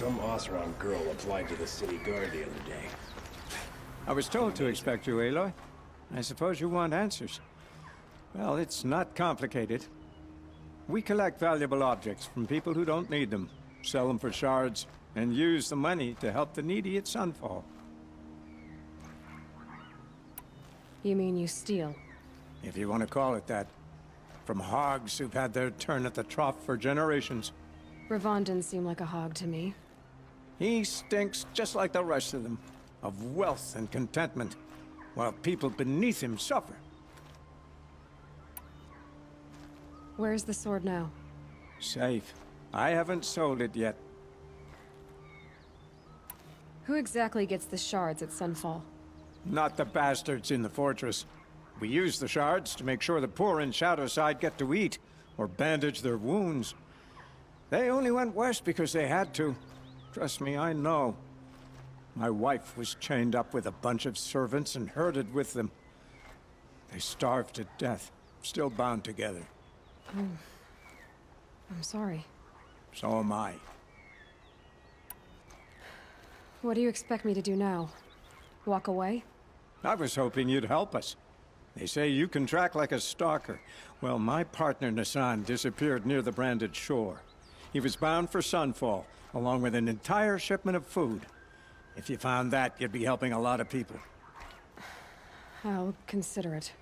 Some Oseram girl applied to the city guard the other day. I was told to expect you, Aloy. I suppose you want answers. Well, it's not complicated. We collect valuable objects from people who don't need them, sell them for shards, and use the money to help the needy at Sunfall. You mean you steal? If you want to call it that. From hogs who've had their turn at the trough for generations. Ravon didn't seem like a hog to me. He stinks just like the rest of them, of wealth and contentment, while people beneath him suffer. Where's the sword now? Safe. I haven't sold it yet. Who exactly gets the shards at Sunfall? Not the bastards in the fortress. We use the shards to make sure the poor in Shadowside get to eat, or bandage their wounds. They only went west because they had to. Trust me, I know. My wife was chained up with a bunch of servants and herded with them. They starved to death, still bound together. I'm sorry. So am I. What do you expect me to do now? Walk away? I was hoping you'd help us. They say you can track like a stalker. Well, my partner Nassan disappeared near the branded shore. He was bound for Sunfall, along with an entire shipment of food. If you found that, you'd be helping a lot of people. I'll consider it.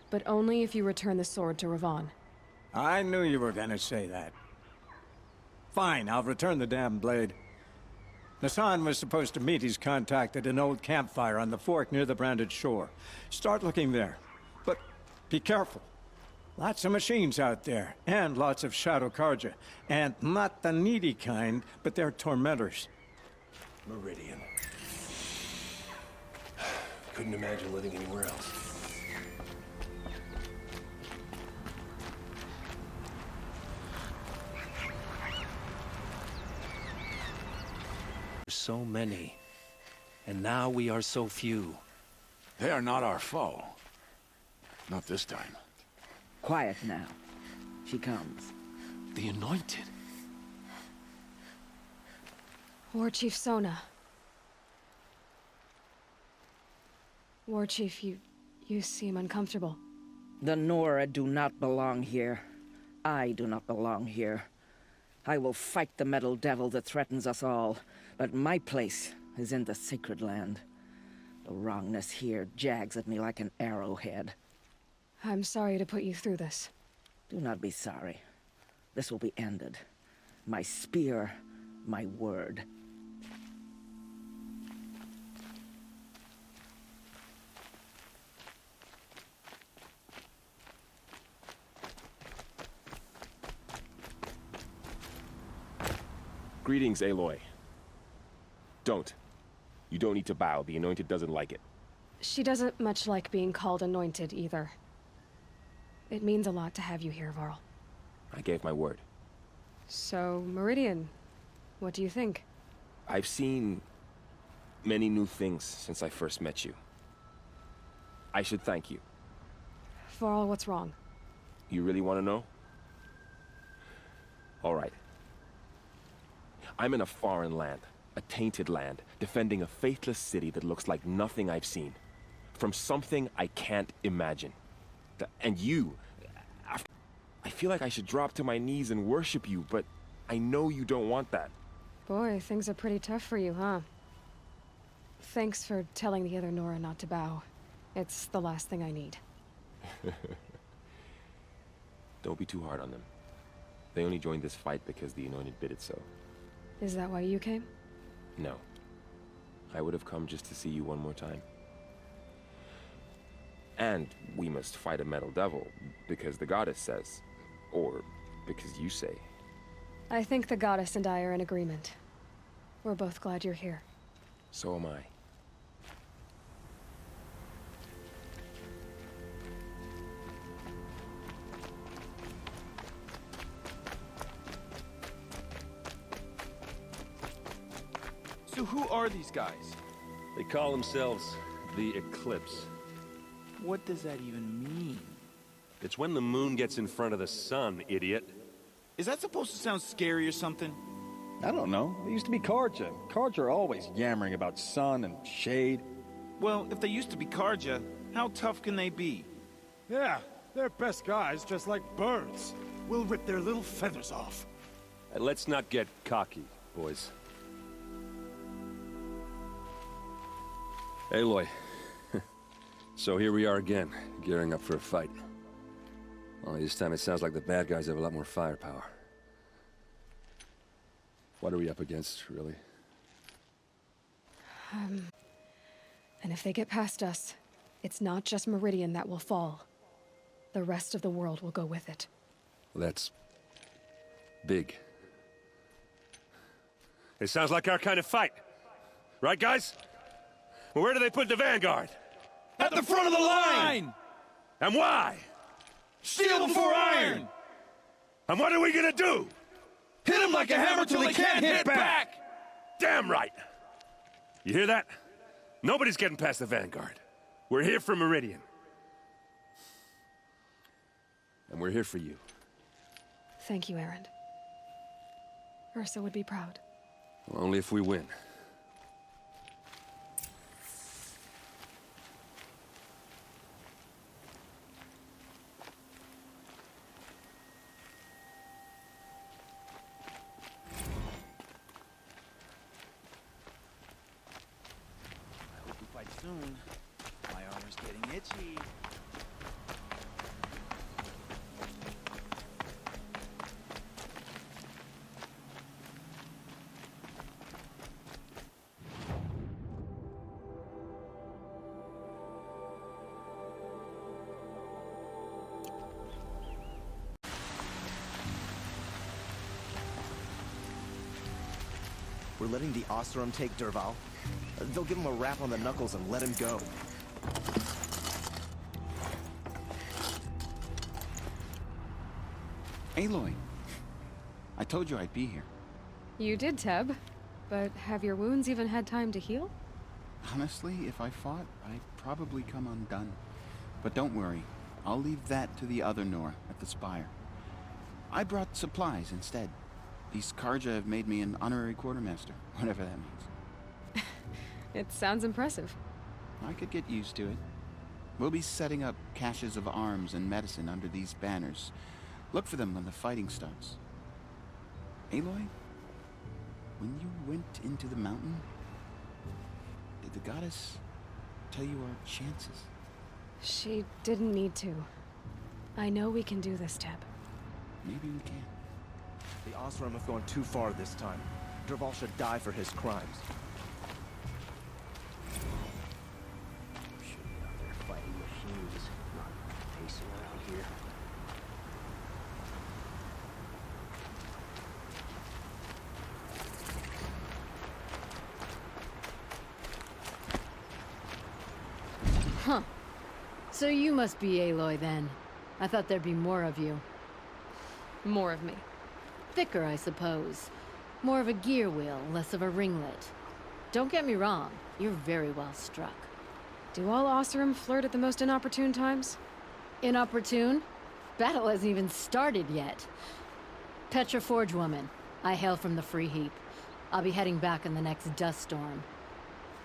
But only if you return the sword to Ravon. I knew you were gonna say that. Fine, I'll return the damn blade. Nassan was supposed to meet his contact at an old campfire on the fork near the branded shore. Start looking there. But be careful. Lots of machines out there, and lots of Shadow Karja. And not the needy kind, but they're tormentors. Meridian. Couldn't imagine living anywhere else. So many, and now we are so few. They are not our foe. Not this time. Quiet now. She comes. The Anointed. War Chief Sona. War Chief, you seem uncomfortable. The Nora do not belong here. I do not belong here. I will fight the metal devil that threatens us all, but my place is in the sacred land. The wrongness here jags at me like an arrowhead. I'm sorry to put you through this. Do not be sorry. This will be ended. My spear, my word. Greetings, Aloy. Don't. You don't need to bow. The Anointed doesn't like it. She doesn't much like being called Anointed, either. It means a lot to have you here, Varl. I gave my word. So, Meridian, what do you think? I've seen many new things since I first met you. I should thank you. Varl, what's wrong? You really want to know? All right. I'm in a foreign land, a tainted land, defending a faithless city that looks like nothing I've seen. From something I can't imagine. And you, I feel like I should drop to my knees and worship you, but I know you don't want that. Boy, things are pretty tough for you, huh? Thanks for telling the other Nora not to bow. It's the last thing I need. Don't be too hard on them. They only joined this fight because the Anointed bid it so. Is that why you came? No. I would have come just to see you one more time. And we must fight a metal devil, because the goddess says. Or because you say. I think the goddess and I are in agreement. We're both glad you're here. So am I. So who are these guys? They call themselves the Eclipse. What does that even mean? It's when the moon gets in front of the sun, idiot. Is that supposed to sound scary or something? I don't know. They used to be Karja. Karja are always yammering about sun and shade. Well, if they used to be Karja, how tough can they be? Yeah, they're best guys, just like birds. We'll rip their little feathers off. Let's not get cocky, boys. Aloy. So here we are again, gearing up for a fight. Only this time it sounds like the bad guys have a lot more firepower. What are we up against, really? And if they get past us, it's not just Meridian that will fall. The rest of the world will go with it. Well, that's big. It sounds like our kind of fight. Right, guys? Well, where do they put the Vanguard? At the front of the line! And why? Steel before iron! And what are we gonna do? Hit him like a hammer till he can't hit back! Damn right! You hear that? Nobody's getting past the Vanguard. We're here for Meridian. And we're here for you. Thank you, Erend. Ursa would be proud. Well, only if we win. Soon. My armor's getting itchy. We're letting the Oseram take Derval. They'll give him a rap on the knuckles and let him go. Aloy, I told you I'd be here. You did, Teb. But have your wounds even had time to heal? Honestly, if I fought, I'd probably come undone. But don't worry, I'll leave that to the other Nora at the Spire. I brought supplies instead. These Karja have made me an honorary quartermaster, whatever that means. It sounds impressive. I could get used to it. We'll be setting up caches of arms and medicine under these banners. Look for them when the fighting starts. Aloy, when you went into the mountain, did the goddess tell you our chances? She didn't need to. I know we can do this, Teb. Maybe we can. The Oseram have gone too far this time. Derval should die for his crimes. Should be out there fighting machines, not pacing around here. Huh. So you must be Aloy then. I thought there'd be more of you. More of me. Thicker, I suppose. More of a gear wheel, less of a ringlet. Don't get me wrong, you're very well struck. Do all Oseram flirt at the most inopportune times? Inopportune? Battle hasn't even started yet. Petra Forge woman. I hail from the Free Heap. I'll be heading back in the next dust storm.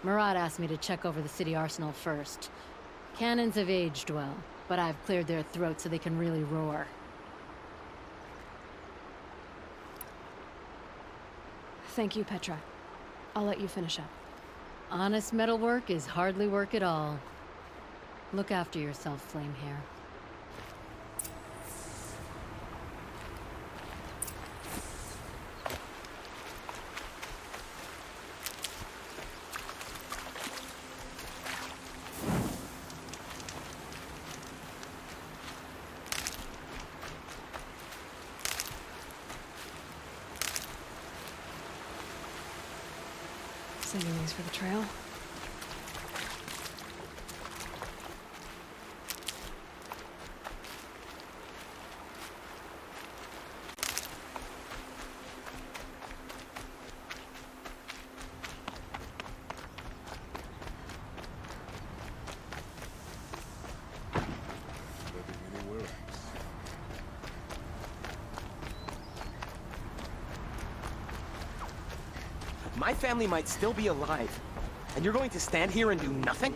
Murad asked me to check over the city arsenal first. Cannons have aged well, but I've cleared their throats so they can really roar. Thank you, Petra. I'll let you finish up. Honest metalwork is hardly work at all. Look after yourself, Flamehair. Saving these for the trail. My family might still be alive. And you're going to stand here and do nothing?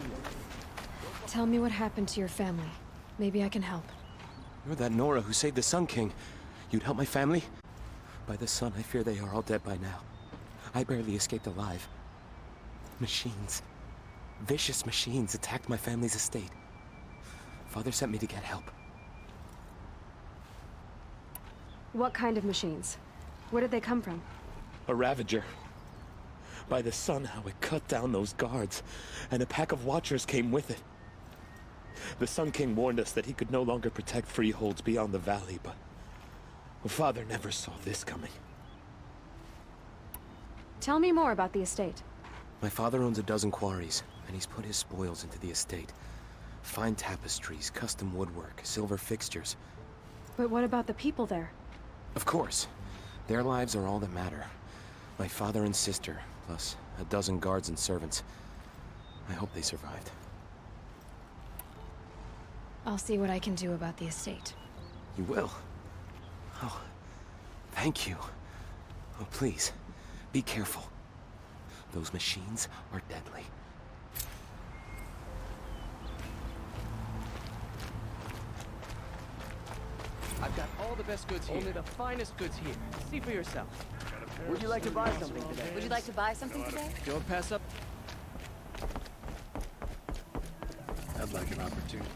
Tell me what happened to your family. Maybe I can help. You're that Nora who saved the Sun King. You'd help my family? By the sun, I fear they are all dead by now. I barely escaped alive. Machines. Vicious machines attacked my family's estate. Father sent me to get help. What kind of machines? Where did they come from? A Ravager. By the sun, how it cut down those guards, and a pack of Watchers came with it. The Sun King warned us that he could no longer protect freeholds beyond the valley, but Father never saw this coming. Tell me more about the estate. My father owns a dozen quarries, and he's put his spoils into the estate. Fine tapestries, custom woodwork, silver fixtures. But what about the people there? Of course. Their lives are all that matter. My father and sister, plus a dozen guards and servants. I hope they survived. I'll see what I can do about the estate. You will? Oh, thank you. Oh, please, be careful. Those machines are deadly. I've got all the best goods here. Only the finest goods here. See for yourself. Would you like to buy something today? Would you like to buy something today? Don't pass up. I'd like an opportunity.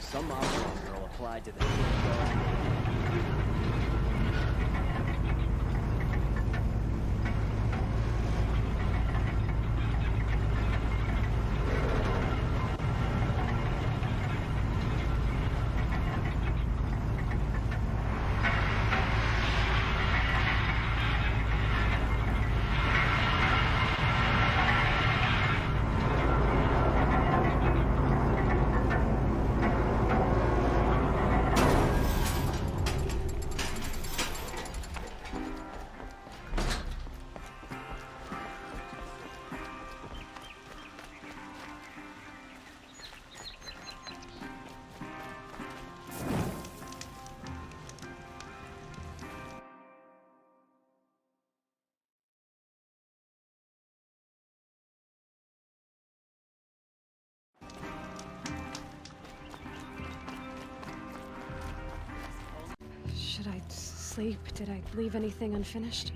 Some options will apply to the Should I sleep? Did I leave anything unfinished?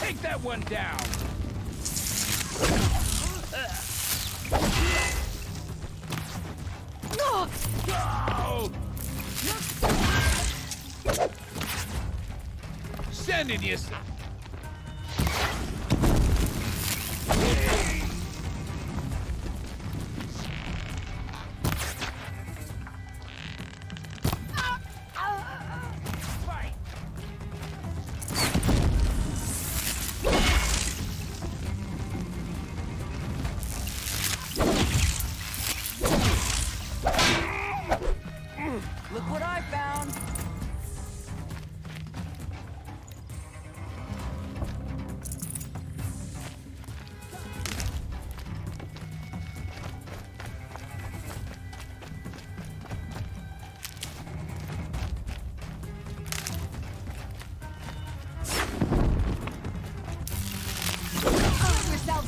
Take that one down! Oh! Sending you some. Look what I found!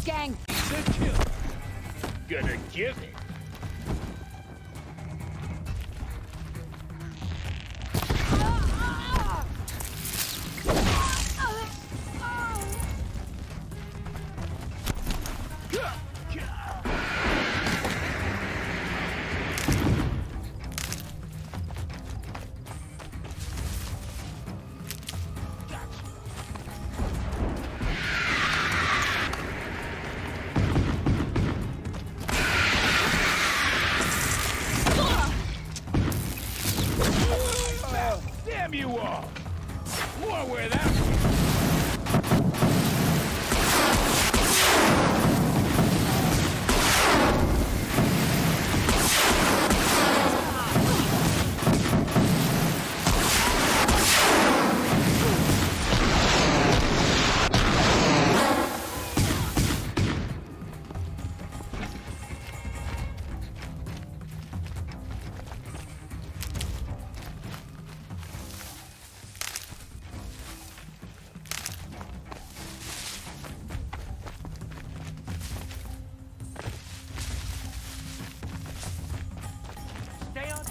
gang! Gonna give it. Damn you all! More where that Stay on.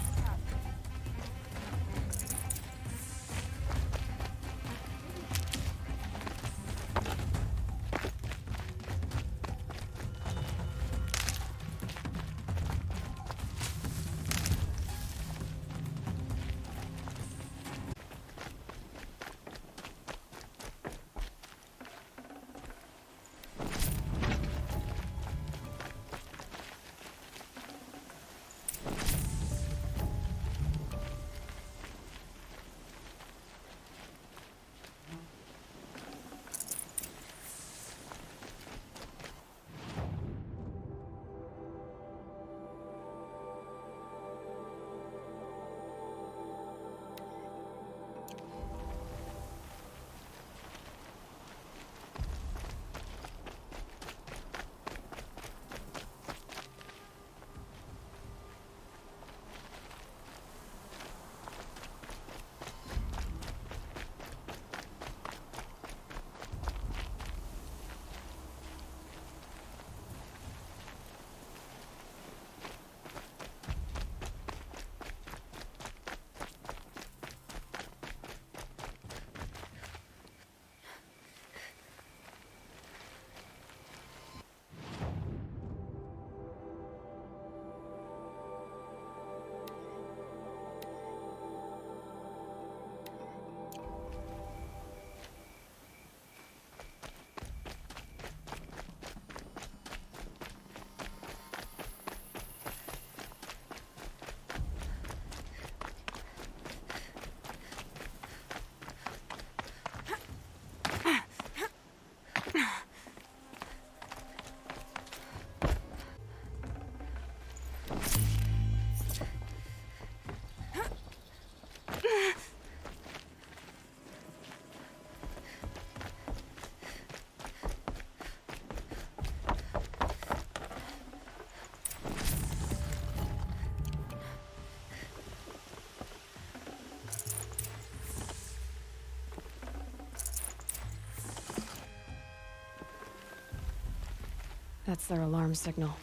That's their alarm signal.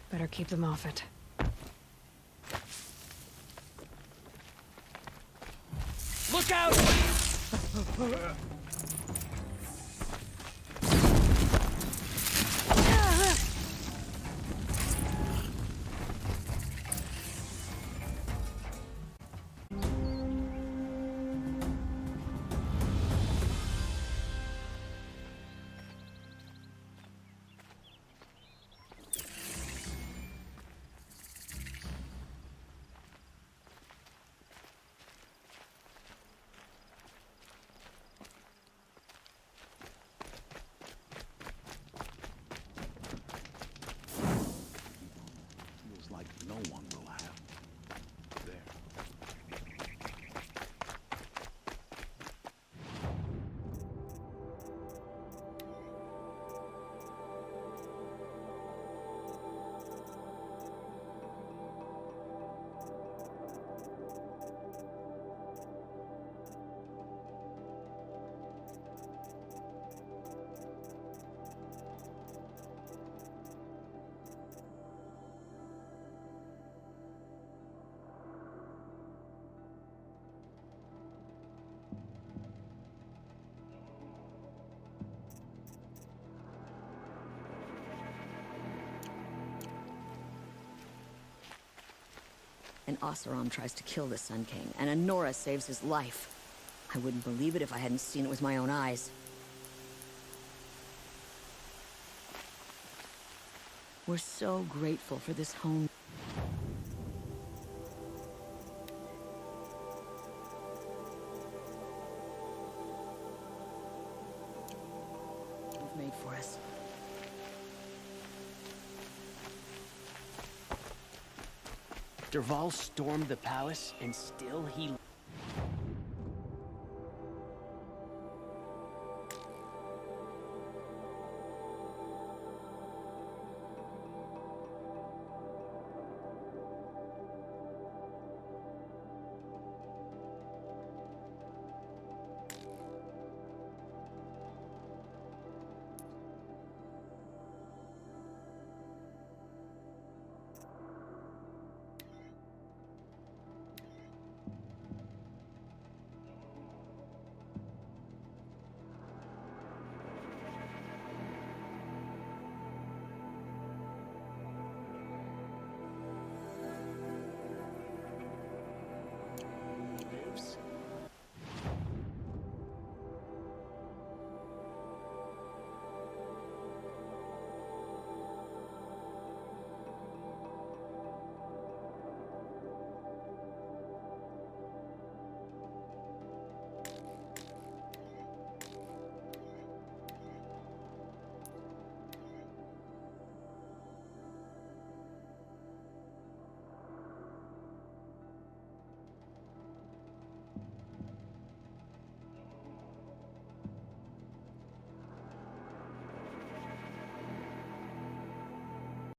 Better keep them off it. Look out! An Oseram tries to kill the Sun King, and a Nora saves his life. I wouldn't believe it if I hadn't seen it with my own eyes. We're so grateful for this home. You've made for us. Dervahl stormed the palace, and still he...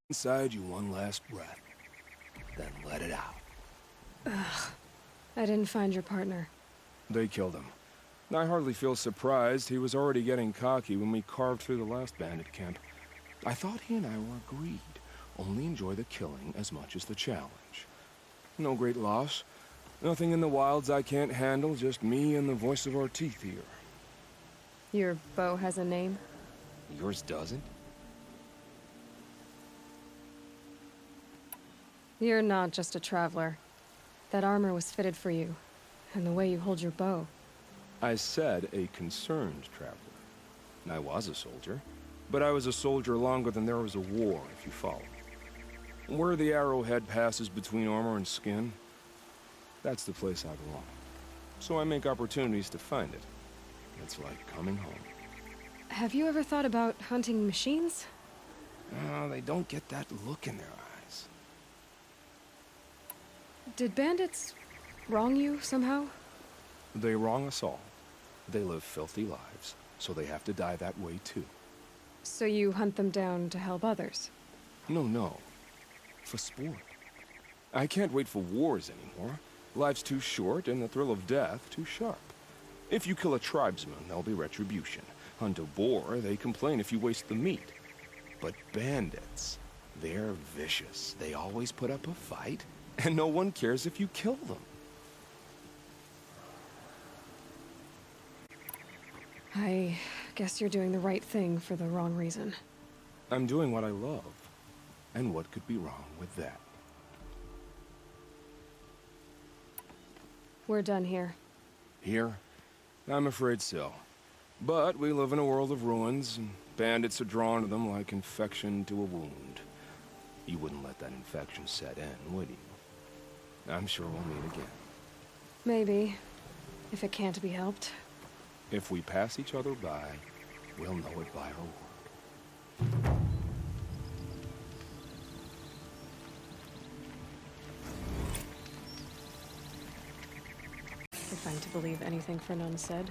Inside you one last breath, then let it out. Ugh. I didn't find your partner. They killed him. I hardly feel surprised. He was already getting cocky when we carved through the last bandit camp. I thought he and I were agreed. Only enjoy the killing as much as the challenge. No great loss. Nothing in the wilds I can't handle, just me and the voice of our teeth here. Your bow has a name? Yours doesn't? You're not just a traveler. That armor was fitted for you, and the way you hold your bow. I said a concerned traveler. I was a soldier, but I was a soldier longer than there was a war, if you follow. Where the arrowhead passes between armor and skin, that's the place I belong. So I make opportunities to find it. It's like coming home. Have you ever thought about hunting machines? They don't get that look in their eyes. Did bandits wrong you somehow? They wrong us all. They live filthy lives, so they have to die that way too. So you hunt them down to help others? No. For sport. I can't wait for wars anymore. Life's too short and the thrill of death too sharp. If you kill a tribesman, there'll be retribution. Hunt a boar, they complain if you waste the meat. But bandits, they're vicious. They always put up a fight, and no one cares if you kill them. I guess you're doing the right thing for the wrong reason. I'm doing what I love. And what could be wrong with that? We're done here. Here? I'm afraid so. But we live in a world of ruins, and bandits are drawn to them like infection to a wound. You wouldn't let that infection set in, would you? I'm sure we'll meet again. Maybe. If it can't be helped. If we pass each other by, we'll know it by our word. If I'm to believe anything Fernand said.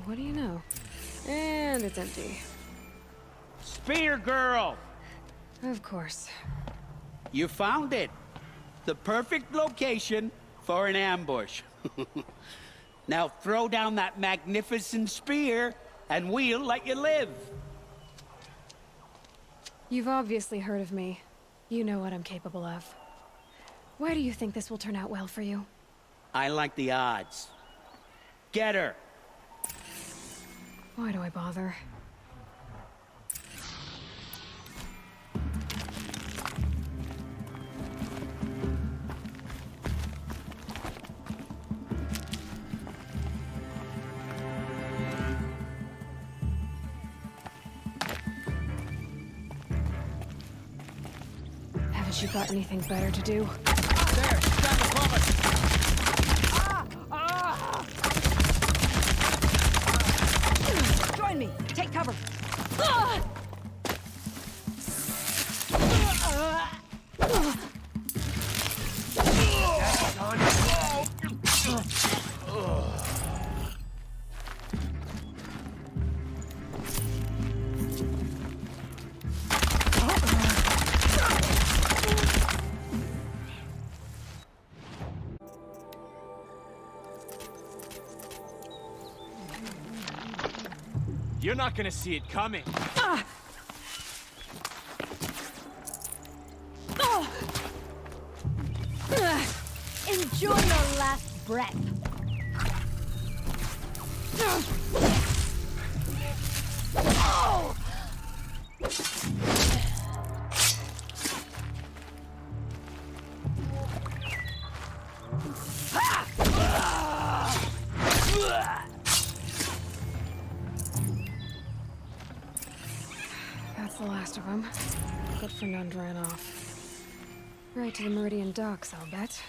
what do you know? And it's empty. Spear girl! Of course. You found it. The perfect location for an ambush. Now throw down that magnificent spear, and we'll let you live. You've obviously heard of me. You know what I'm capable of. Why do you think this will turn out well for you? I like the odds. Get her! Why do I bother? Haven't you got anything better to do? There! Stand above us! Join me! Take cover! You're not gonna see it coming. Enjoy your last breath. That's the last of them. Good for none ran off. Right to the Meridian docks, I'll bet.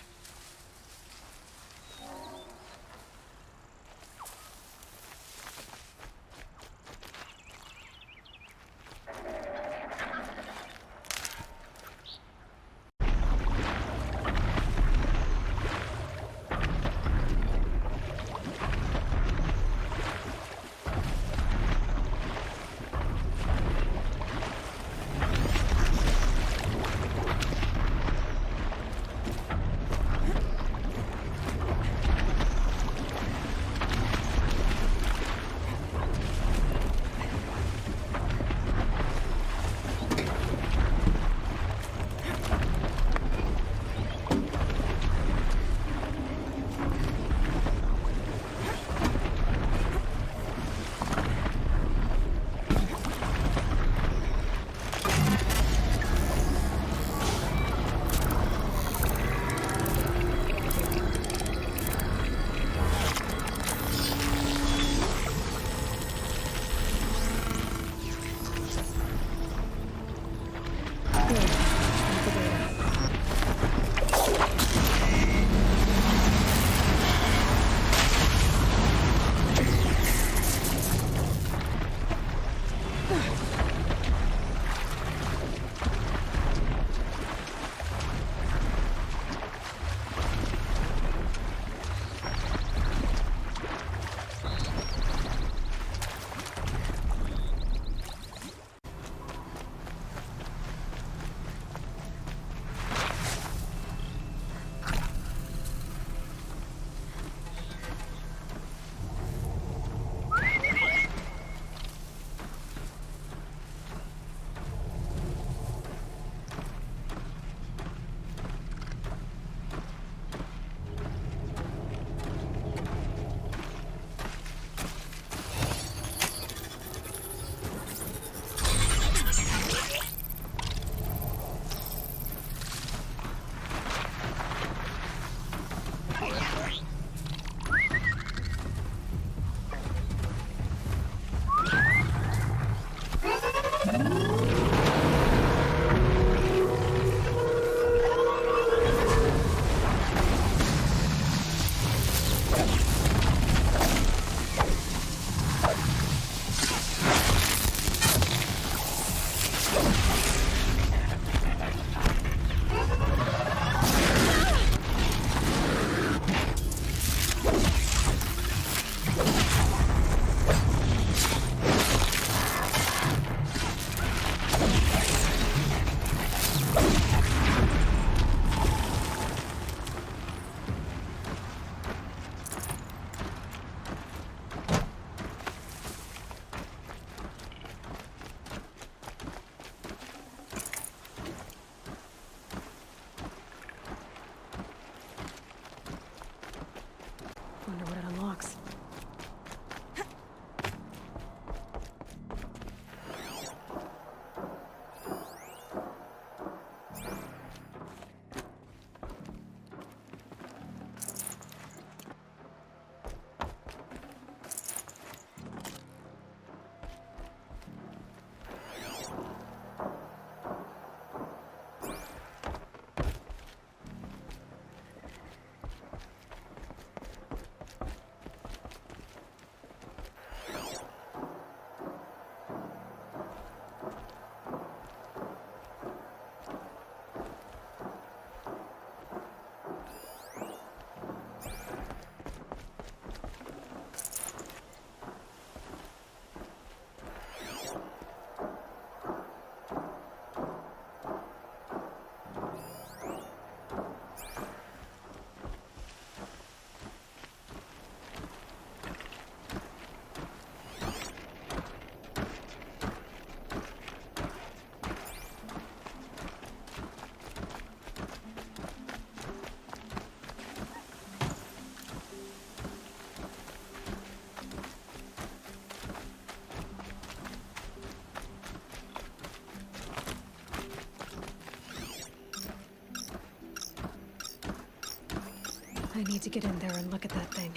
I need to get in there and look at that thing.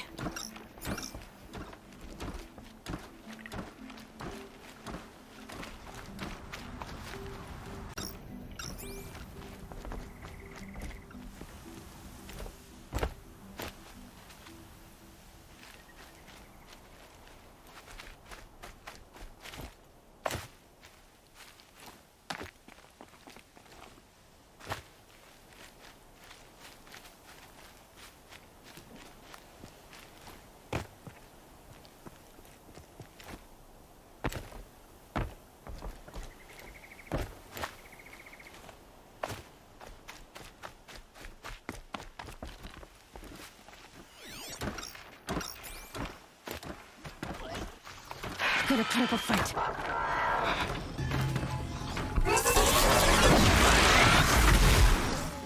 Gotta put up a fight.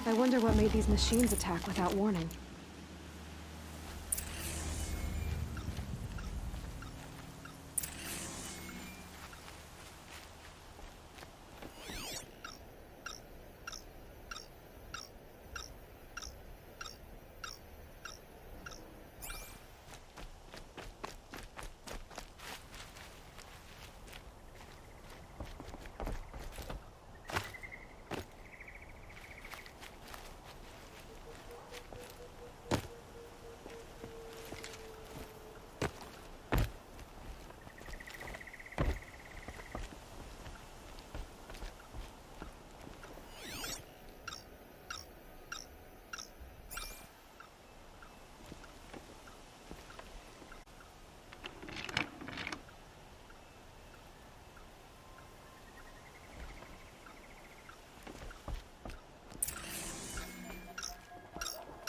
I wonder what made these machines attack without warning.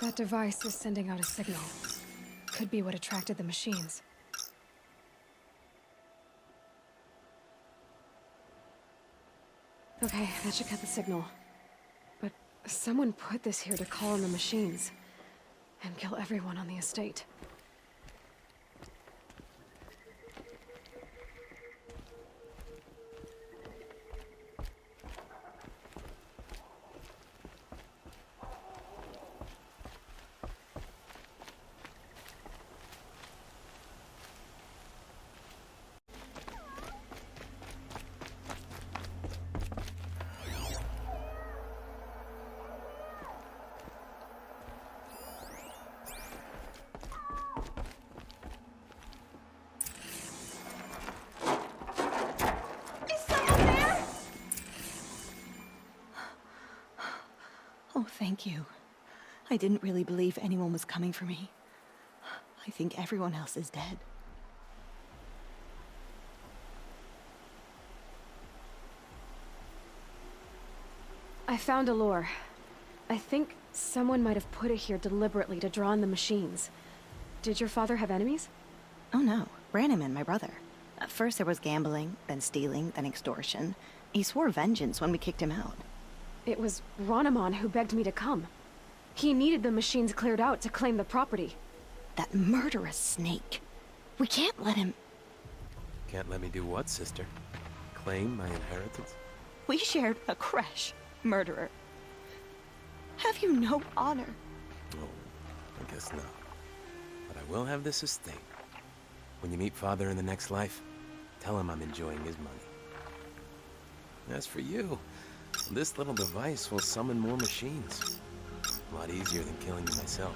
That device is sending out a signal. Could be what attracted the machines. Okay, that should cut the signal. But someone put this here to call on the machines and kill everyone on the estate. Oh, thank you. I didn't really believe anyone was coming for me. I think everyone else is dead. I found Aloy. I think someone might have put it here deliberately to draw on the machines. Did your father have enemies? Oh no, Branham and my brother. At first there was gambling, then stealing, then extortion. He swore vengeance when we kicked him out. It was Ronamon who begged me to come. He needed the machines cleared out to claim the property. That murderous snake. We can't let him... Can't let me do what, sister? Claim my inheritance? We shared a creche, murderer. Have you no honor? Oh, I guess not. But I will have this estate. When you meet Father in the next life, tell him I'm enjoying his money. As for you, this little device will summon more machines. A lot easier than killing you myself.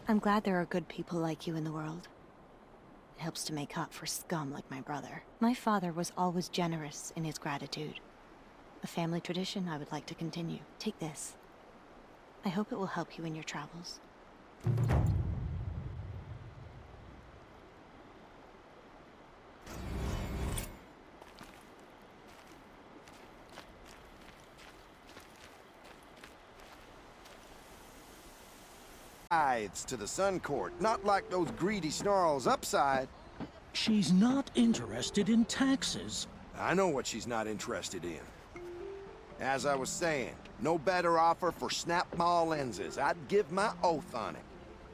I'm glad there are good people like you in the world. It helps to make up for scum like my brother. My father was always generous in his gratitude. A family tradition I would like to continue. Take this. I hope it will help you in your travels. It's to the Sun Court, not like those greedy snarls upside. She's not interested in taxes. I know what she's not interested in. As I was saying, no better offer for snap-maw lenses. I'd give my oath on it.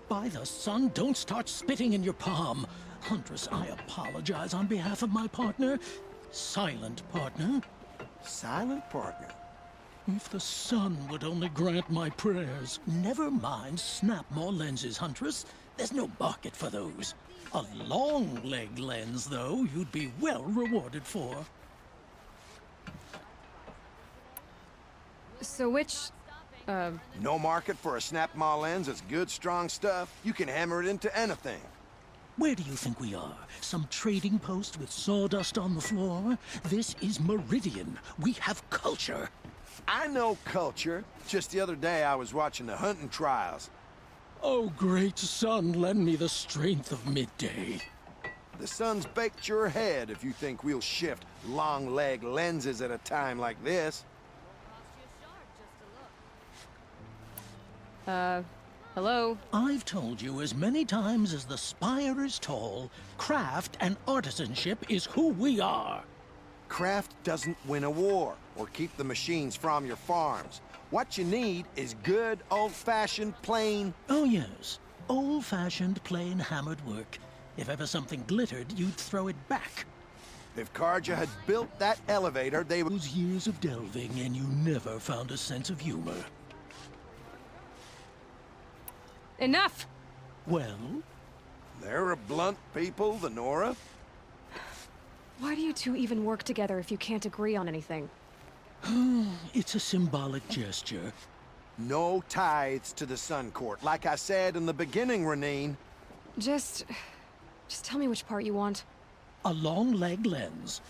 By the sun, don't start spitting in your palm. Huntress, I apologize on behalf of my partner. Silent partner. Silent partner? If the sun would only grant my prayers. Never mind snap-maw lenses, Huntress. There's no market for those. A long leg lens, though, you'd be well rewarded for. So which, No market for a snap-maw lens is good, strong stuff. You can hammer it into anything. Where do you think we are? Some trading post with sawdust on the floor? This is Meridian. We have culture. I know culture. Just the other day I was watching the hunting trials. Oh, great sun, lend me the strength of midday. The sun's baked your head if you think we'll shift long leg lenses at a time like this. Hello? I've told you as many times as the spire is tall, craft and artisanship is who we are. Craft doesn't win a war or keep the machines from your farms. What you need is good, old-fashioned, plain... Oh, yes. Old-fashioned, plain hammered work. If ever something glittered, you'd throw it back. If Carja had built that elevator, they would... Those years of delving, and you never found a sense of humor. Enough! Well? They're a blunt people, the Nora. Why do you two even work together if you can't agree on anything? It's a symbolic gesture. No tithes to the Sun Court, like I said in the beginning, Renine. Just tell me which part you want. A long leg lens.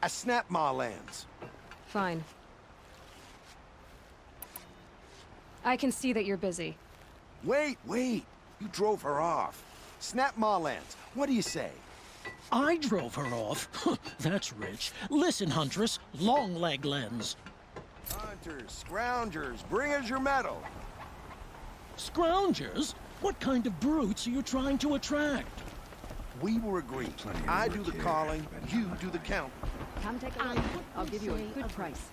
A snap-maw lens. Fine. I can see that you're busy. Wait! You drove her off. Snap-maw lens. What do you say? I drove her off? That's rich. Listen, Huntress, long leg lens. Hunters, scroungers, bring us your metal. Scroungers? What kind of brutes are you trying to attract? We were agreed. I do the calling, you do the counting. Come take a look. I'll give you a good price.